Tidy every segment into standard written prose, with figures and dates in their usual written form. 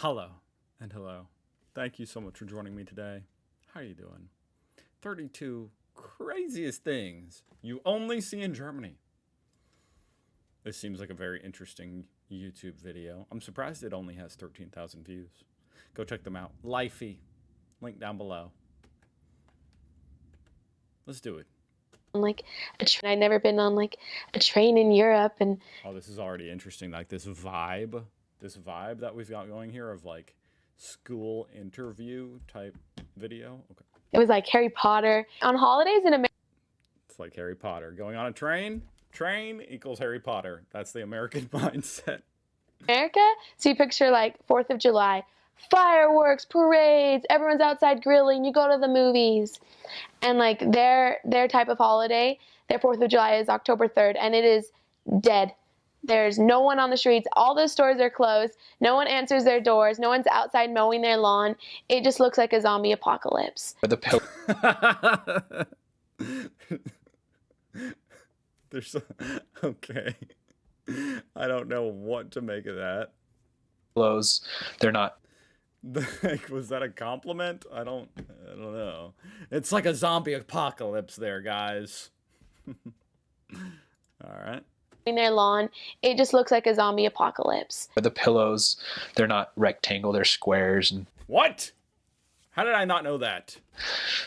Hello and hello. Thank you so much for joining me today. How are you doing? 32 craziest things you only see in Germany. This seems like a very interesting YouTube video. I'm surprised it only has 13,000 views. Go check them out. Lifey. Link down below. Let's do it. I'd never been on a train in Europe, and Oh, this is already interesting. Like this vibe that we've got going here of like school interview type video. Okay. it was like Harry Potter on holidays in It's like Harry Potter. Going on a train equals Harry Potter. That's the American mindset. America. So you picture like 4th of July, fireworks, parades, everyone's outside grilling, you go to the movies. And like their type of holiday, their 4th of July is October 3rd, and it is dead. There's no one on the streets. All the stores are closed. No one answers their doors. No one's outside mowing their lawn. It just looks like a zombie apocalypse. There's okay. I don't know what to make of that. Pillows, they're not. Like, was that a compliment? I don't know. It's like a zombie apocalypse there, guys. All right. In their lawn, it just looks like a zombie apocalypse. The pillows, they're not rectangle, they're squares, and What? How did I not know that?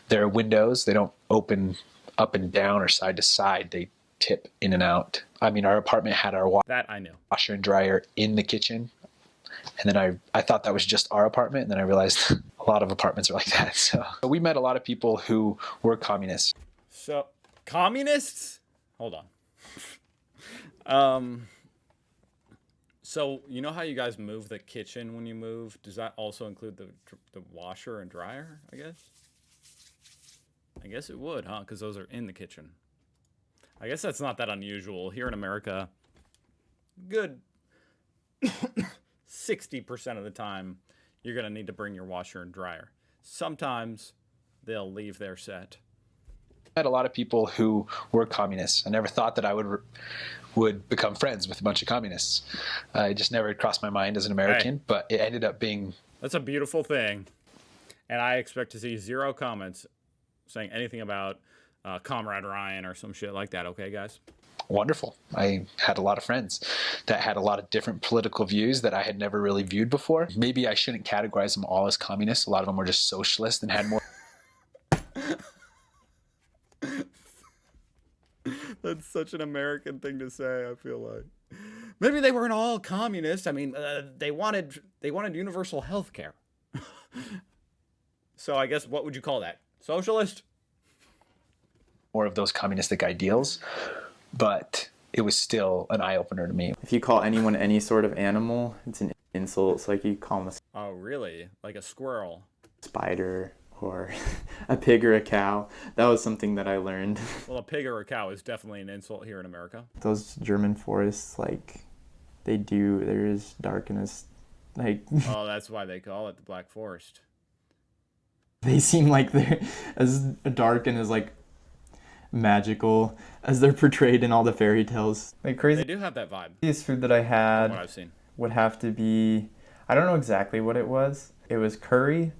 their windows, they don't open up and down or side to side, they tip in and out. I mean, our apartment had our That I knew. washer and dryer in the kitchen, and then I thought that was just our apartment, and then I realized a lot of apartments are like that. So we met a lot of people who were communists. So, communists? Hold on. So you know how you guys move the kitchen when you move? Does that also include the washer and dryer, I guess? I guess it would, huh? Because those are in the kitchen. I guess that's not that unusual. Here in America, good 60% of the time, you're going to need to bring your washer and dryer. Sometimes they'll leave their set. I met a lot of people who were communists. I never thought that I would become friends with a bunch of communists. It just never crossed my mind as an American, but it ended up being... That's a beautiful thing. And I expect to see 0 comments saying anything about Comrade Ryan or some shit like that. Okay, guys? wonderful. I had a lot of friends that had a lot of different political views that I had never really viewed before. Maybe I shouldn't categorize them all as communists. A lot of them were just socialists and had more... That's such an American thing to say, I feel like. Maybe they weren't all communists. I mean, they wanted universal health care. So I guess, what would you call that? Socialist? more of those communistic ideals, but it was still an eye-opener to me. If you call anyone any sort of animal, it's an insult. It's like you call them Oh, really? Like a squirrel? a spider or a pig or a cow. That was something that I learned. Well, a pig or a cow is definitely an insult here in America. Those German forests, like, they're as dark and as, like, Oh, that's why they call it the Black Forest. they seem like they're as dark and as, like, magical as they're portrayed in all the fairy tales. Like, They crazy. do have that vibe, Easiest food that I from had what I've seen. would have to be, I don't know exactly what it was. It was curry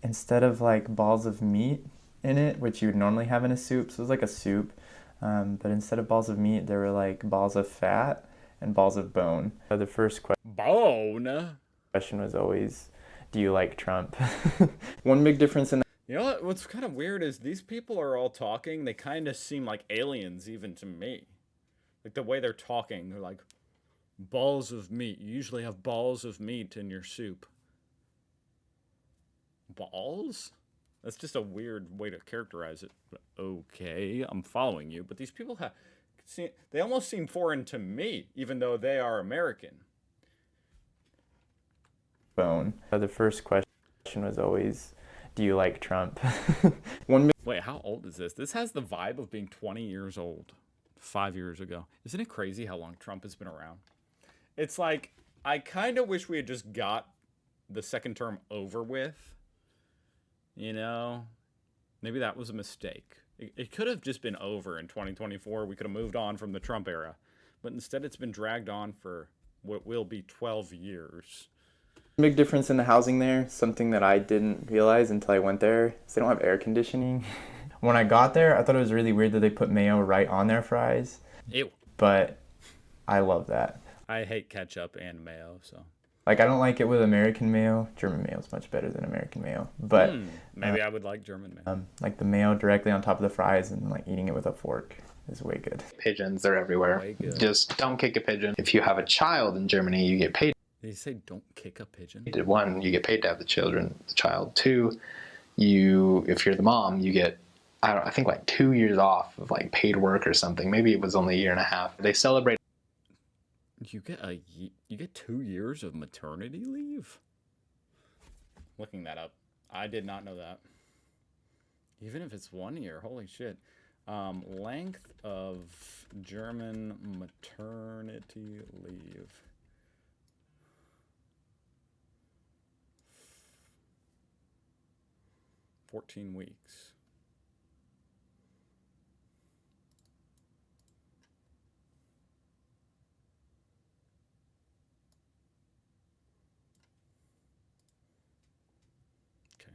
instead of like balls of meat in it, which you would normally have in a soup. So it was like a soup, but instead of balls of meat, there were like balls of fat and balls of bone. The first Bone? question was always, do you like Trump? One big difference in You know what's kind of weird is these people are all talking. They kind of seem like aliens even to me. Like the way they're talking, they're like, balls of meat. You usually have balls of meat in your soup. Balls? That's just a weird way to characterize it. But okay, I'm following you. But these people they almost seem foreign to me, even though they are American. bone. The first question was always, do you like Trump? Wait, how old is this? This has the vibe of being 20 years old, 5 years ago. Isn't it crazy how long Trump has been around? It's like, I kind of wish we had just got the second term over with. You know? Maybe that was a mistake. It could have just been over in 2024. We could have moved on from the Trump era. But instead, it's been dragged on for what will be 12 years. Big difference in the housing there. Something that I didn't realize until I went there is they don't have air conditioning. When I got there, I thought it was really weird that they put mayo right on their fries. Ew. But I love that. I hate ketchup and mayo, so. Like, I don't like it with American mayo. German mayo is much better than American mayo. But maybe I would like German mayo. like the mayo directly on top of the fries and like eating it with a fork is way good. Pigeons, they're everywhere. Way good. Just don't kick a pigeon. If you have a child in Germany, you get paid. Did you say don't kick a pigeon? 1, you get paid to have the child. 2, if you're the mom, you get, I think like 2 years off of like paid work or something. Maybe it was only a year and a half. They celebrate. You get 2 years of maternity leave? Looking that up. I did not know that. Even if it's 1 year, holy shit. Length of German maternity leave. "14 weeks. Okay.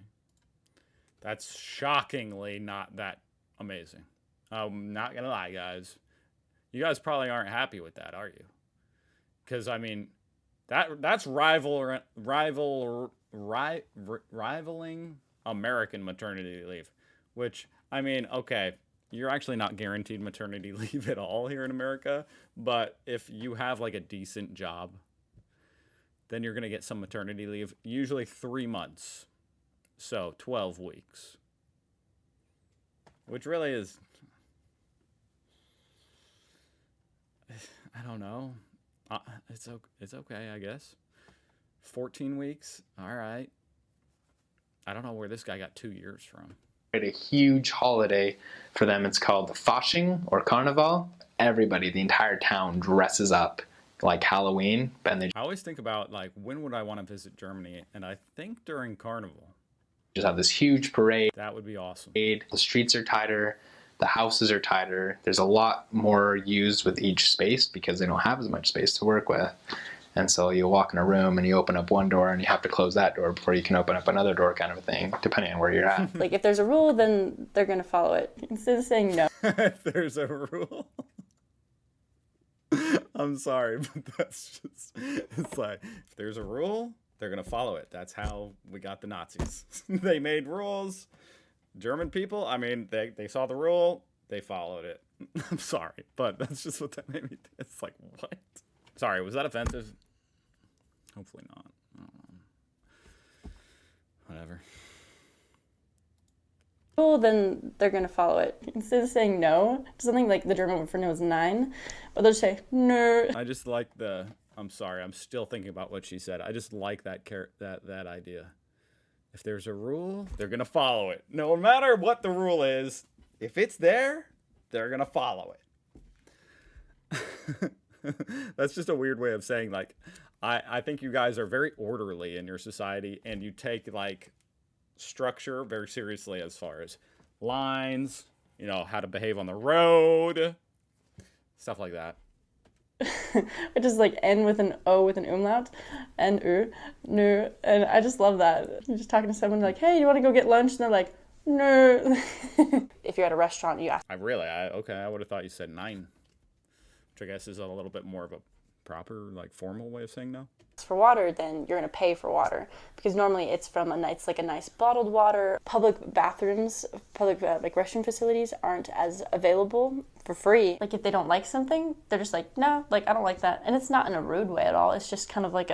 That's shockingly not that amazing. I'm not gonna lie, guys. You guys probably aren't happy with that, are you? Because I mean, that's rivaling American maternity leave, which I mean, okay, you're actually not guaranteed maternity leave at all here in America, but if you have like a decent job, then you're gonna get some maternity leave, usually 3 months, so 12 weeks, which really is, I don't know. It's okay, I guess. 14 weeks. All right. I don't know where this guy got 2 years from. A huge holiday for them. It's called the Fasching or Carnival. Everybody, the entire town dresses up like Halloween. And they I always think about like, when would I want to visit Germany? And I think during Carnival. just have this huge parade. That would be awesome. The streets are tighter. The houses are tighter. There's a lot more used with each space because they don't have as much space to work with. And so you walk in a room and you open up one door and you have to close that door before you can open up another door, kind of a thing, depending on where you're at. Like, if there's a rule, then they're going to follow it. Instead of saying no. If there's a rule. I'm sorry, but that's just, it's like, if there's a rule, they're going to follow it. That's how we got the Nazis. They made rules. German people, I mean, they saw the rule, they followed it. I'm sorry, but that's just what that made me think. It's like, what? Sorry, was that offensive? Hopefully not. Whatever. Rule, then they're going to follow it. Instead of saying no to something, like the German word for no is nein, but they'll just say no. I just like I'm sorry, I'm still thinking about what she said. I just like that idea. If there's a rule, they're going to follow it. No matter what the rule is, if it's there, they're going to follow it. That's just a weird way of saying, like, I think you guys are very orderly in your society, and you take, like, structure very seriously as far as lines, you know, how to behave on the road, stuff like that. Which is like N with an O with an umlaut, and U, no, and I just love that. You're just talking to someone like, hey, you want to go get lunch? And they're like, no. If you're at a restaurant, you ask. I would have thought you said 9, which I guess is a little bit more of a proper, like, formal way of saying no. For water, then you're going to pay for water, because normally it's from a nice bottled water. Public bathrooms, like restroom facilities aren't as available for free. Like, if they don't like something, they're just like, no, like, I don't like that. And it's not in a rude way at all. It's just kind of like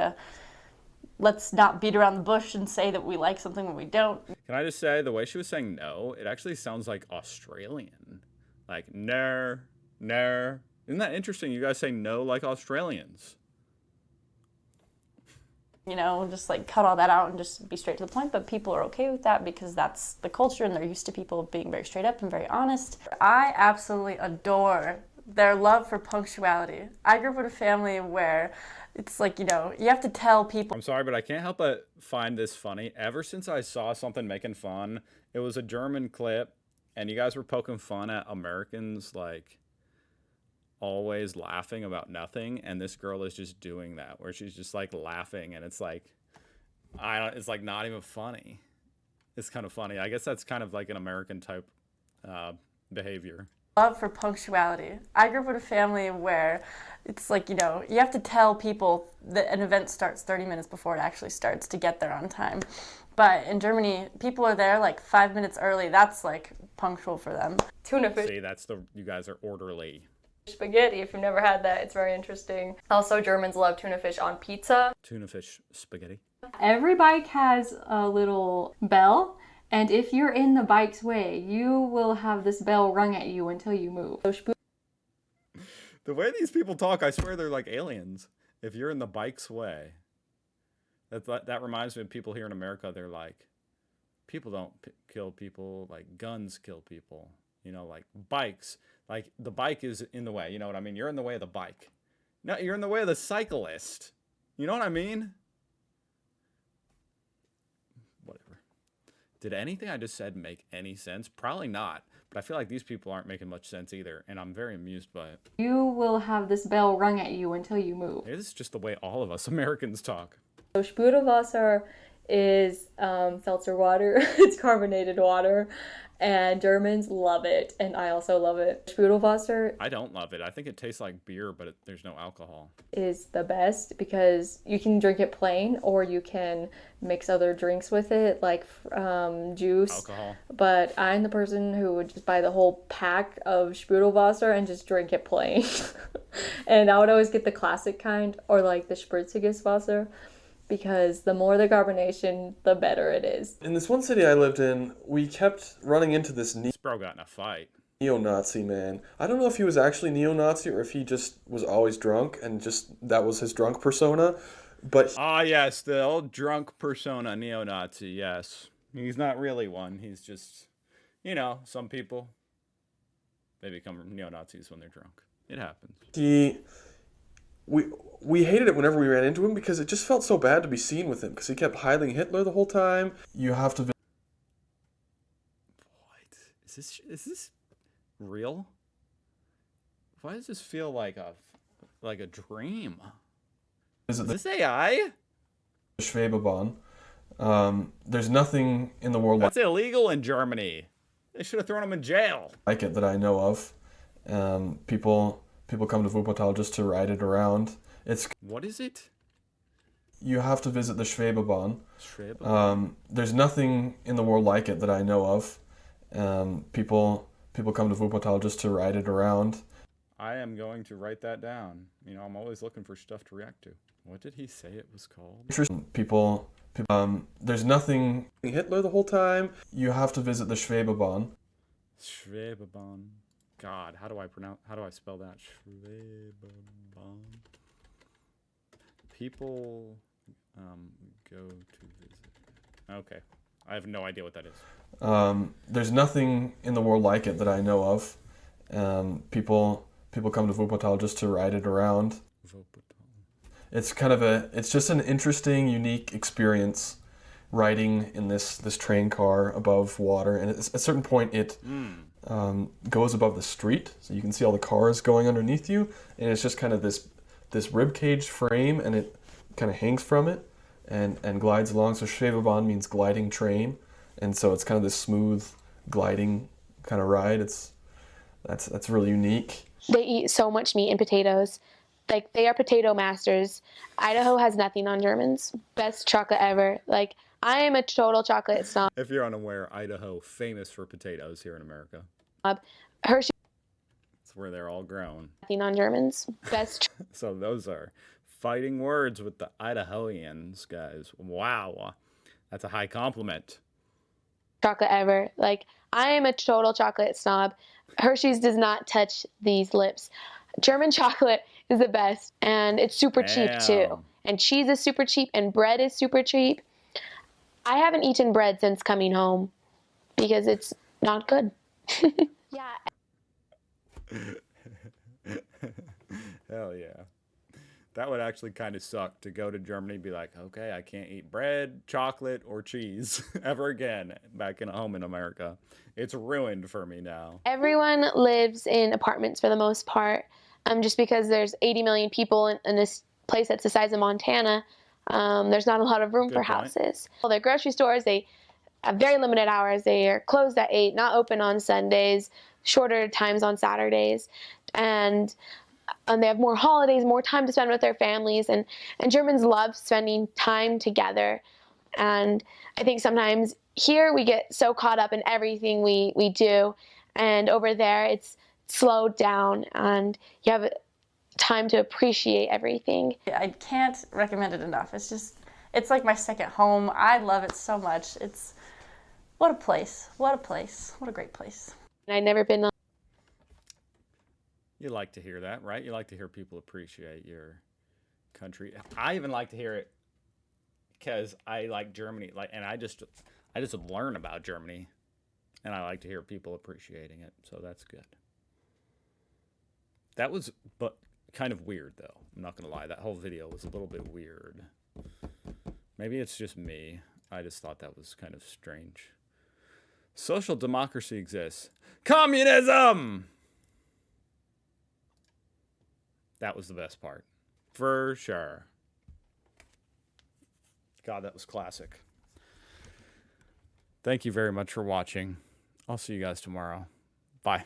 let's not beat around the bush and say that we like something when we don't. Can I just say, the way she was saying no, it actually sounds like Australian. Like, ner. Isn't that interesting? You guys say no like Australians. You know, just like cut all that out and just be straight to the point. But people are okay with that because that's the culture and they're used to people being very straight up and very honest. I absolutely adore their love for punctuality. I grew up in a family where it's like, you know, you have to tell people. I'm sorry, but I can't help but find this funny. Ever since I saw something making fun, it was a German clip, and you guys were poking fun at Americans, like, always laughing about nothing, and this girl is just doing that, where she's just like laughing, and it's like, It's like not even funny. It's kind of funny. I guess that's kind of like an American type behavior. Love for punctuality. I grew up in a family where it's like, you have to tell people that an event starts 30 minutes before it actually starts to get there on time. But in Germany, people are there like 5 minutes early. That's like punctual for them. Tuna fish. See, you guys are orderly. Spaghetti, if you've never had that, it's very interesting. Also, Germans love tuna fish on pizza. Tuna fish spaghetti. Every bike has a little bell, and if you're in the bike's way, you will have this bell rung at you until you move. The way these people talk, I swear they're like aliens. If you're in the bike's way. That reminds me of people here in America. They're like, people don't kill people, like guns kill people. Like bikes. Like the bike is in the way. You know what I mean? You're in the way of the bike. No, you're in the way of the cyclist. You know what I mean? Whatever. Did anything I just said make any sense? Probably not. But I feel like these people aren't making much sense either. And I'm very amused by it. You will have this bell rung at you until you move. Maybe this is just the way all of us Americans talk. So Sprudelwasser is seltzer water. It's carbonated water. And Germans love it, and I also love it. Sprudelwasser. I don't love it. I think it tastes like beer, but there's no alcohol. Is the best because you can drink it plain, or you can mix other drinks with it, like juice. Alcohol. But I'm the person who would just buy the whole pack of Sprudelwasser and just drink it plain. And I would always get the classic kind, or like the spritziges Wasser, because the more the carbonation, the better it is. In this one city I lived in, we kept running into this This bro got in a fight. neo-Nazi man. I don't know if he was actually neo-Nazi or if he just was always drunk and just that was his drunk persona, but... Yes, the old drunk persona, neo-Nazi, yes. He's not really one. He's just, some people, they become neo-Nazis when they're drunk. It happens. We hated it whenever we ran into him because it just felt so bad to be seen with him because he kept hiding Hitler the whole time. You have to... What? Is this real? Why does this feel like a dream? Is this AI? Schwebebahn. There's nothing in the world That's illegal in Germany. They should have thrown him in jail. like it that I know of. People come to Wuppertal just to ride it around. What is it? You have to visit the Schwebebahn. Schwebebahn. There's nothing in the world like it that I know of. People come to Wuppertal just to ride it around. I am going to write that down. I'm always looking for stuff to react to. What did he say it was called? People, there's nothing... Hitler the whole time. You have to visit the Schwebebahn. Schwebebahn. God, how do I spell that? Schwebebahn. People go to visit. Okay. I have no idea what that is. There's nothing in the world like it that I know of. People come to Wuppertal just to ride it around. It's just an interesting, unique experience riding in this train car above water. And at a certain point it goes above the street, so you can see all the cars going underneath you, and it's just kind of this rib cage frame, and it kind of hangs from it and glides along. So Schwebebahn means gliding train, and so it's kind of this smooth gliding kind of ride. That's really unique. They eat so much meat and potatoes. Like, they are potato masters. Idaho has nothing on Germans. Best chocolate ever. Like, I am a total chocolate snob. If you're unaware, Idaho, famous for potatoes here in America. Hershey. It's where they're all grown. Nothing on Germans. Best. So those are fighting words with the Idahoians, guys. Wow. That's a high compliment. Chocolate ever. Like, I am a total chocolate snob. Hershey's does not touch these lips. German chocolate is the best, and it's super cheap too. And cheese is super cheap, and bread is super cheap. I haven't eaten bread since coming home because it's not good. Yeah. Hell yeah. That would actually kind of suck to go to Germany and be like, okay, I can't eat bread, chocolate, or cheese ever again back in home in America. It's ruined for me now. Everyone lives in apartments for the most part. Just because there's 80 million people in this place that's the size of Montana, There's not a lot of room Good for point. houses. Well, their grocery stores, they have very limited hours. They are closed at 8, not open on Sundays, shorter times on Saturdays. And they have more holidays, more time to spend with their families. And Germans love spending time together. And I think sometimes here we get so caught up in everything we do. And over there, it's slowed down and you have time to appreciate everything. I can't recommend it enough. It's like my second home. I love it so much. What a place. What a place. What a great place. I'd never been. You like to hear that, right? You like to hear people appreciate your country. I even like to hear it because I like Germany, and I just learn about Germany, and I like to hear people appreciating it. So that's good. That was, but kind of weird though. I'm not gonna lie. That whole video was a little bit weird. Maybe it's just me. I just thought that was kind of strange. Social democracy exists. Communism! That was the best part. For sure. God, that was classic. Thank you very much for watching. I'll see you guys tomorrow. Bye.